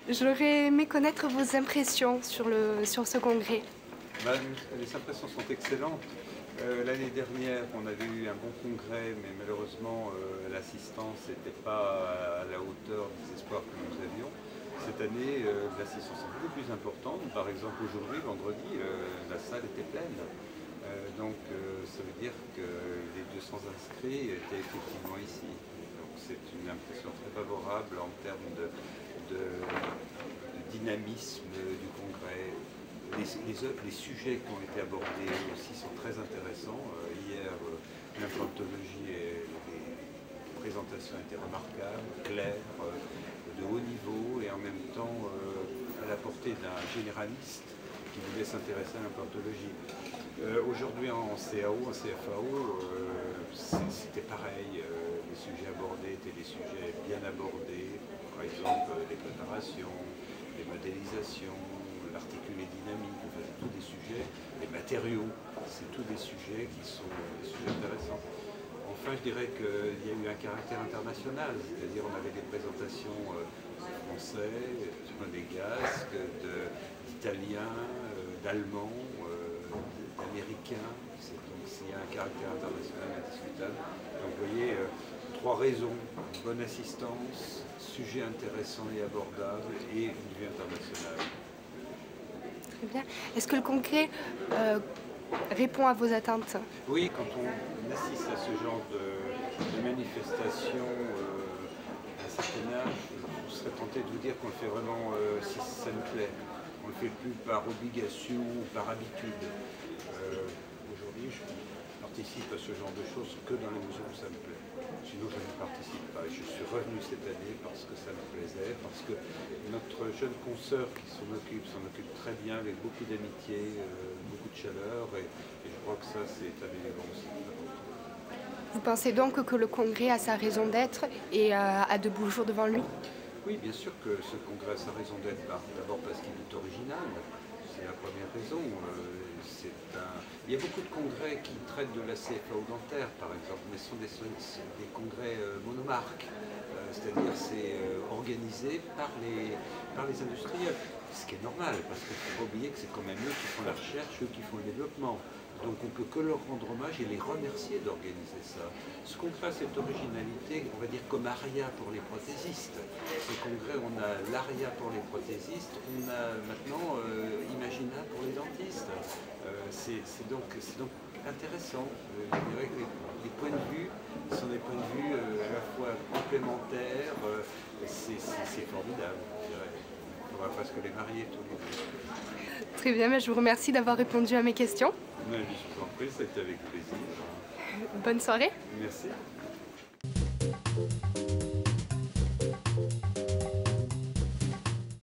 J'aurais aimé connaître vos impressions sur ce congrès. Les impressions sont excellentes. L'année dernière, on avait eu un bon congrès, mais malheureusement, l'assistance n'était pas à la hauteur des espoirs que nous avions. Cette année, l'assistance est beaucoup plus importante. Par exemple, aujourd'hui, vendredi, la salle était pleine. Donc, ça veut dire que les 200 inscrits étaient effectivement ici. Donc, c'est une impression très favorable en termes de dynamisme du congrès. Les sujets qui ont été abordés aussi sont très intéressants. Hier, l'implantologie et les présentations étaient remarquables, claires, de haut niveau et en même temps à la portée d'un généraliste qui voulait s'intéresser à l'implantologie. Aujourd'hui en CAO, en CFAO, c'était pareil. Les sujets abordés étaient des sujets bien abordés, par exemple les préparations, les modélisations, l'articulé dynamique, enfin, c'est tous des sujets, les matériaux, c'est tous des sujets qui sont des sujets intéressants. Enfin, je dirais qu'il y a eu un caractère international, c'est-à-dire on avait des présentations de français, de monégasques, d'italiens, d'allemands, d'américains, donc il y a un caractère international indiscutable. Donc vous voyez, trois raisons: bonne assistance, sujet intéressant et abordable et une vue internationale. Très bien. Est-ce que le congrès répond à vos attentes? Oui, quand on assiste à ce genre de manifestation à un certain âge, je serais tenté de vous dire qu'on le fait vraiment si ça nous plaît. On ne le fait plus par obligation ou par habitude. Aujourd'hui, je participe à ce genre de choses que dans les mesures où ça me plaît. Sinon, je ne participe pas. Je suis revenu cette année parce que ça me plaisait, parce que notre jeune consoeur qui s'en occupe très bien, avec beaucoup d'amitié, beaucoup de chaleur, et je crois que ça, c'est un élément aussi important. Vous pensez donc que le congrès a sa raison d'être et a de beaux jours devant lui? Oui, bien sûr que ce congrès a sa raison d'être. D'abord parce qu'il est original, c'est la première raison. Il y a beaucoup de congrès qui traitent de la CFAO dentaire, par exemple, mais ce sont des congrès monomarques. C'est-à-dire c'est organisé par les industriels. Ce qui est normal, parce qu'il ne faut pas oublier que c'est quand même eux qui font la recherche, eux qui font le développement. Donc on ne peut que leur rendre hommage et les remercier d'organiser ça. Ce congrès a cette originalité, on va dire comme ARIA pour les prothésistes. Ce congrès, on a l'ARIA pour les prothésistes, on a maintenant Imagina pour les dentistes. C'est donc intéressant. Je dirais que les points de vue sont des points de vue à la fois complémentaires. C'est formidable, je dirais. On va presque les marier tous les deux. Très bien, mais je vous remercie d'avoir répondu à mes questions. Mais je vous en prie, c'était avec plaisir. Bonne soirée. Merci.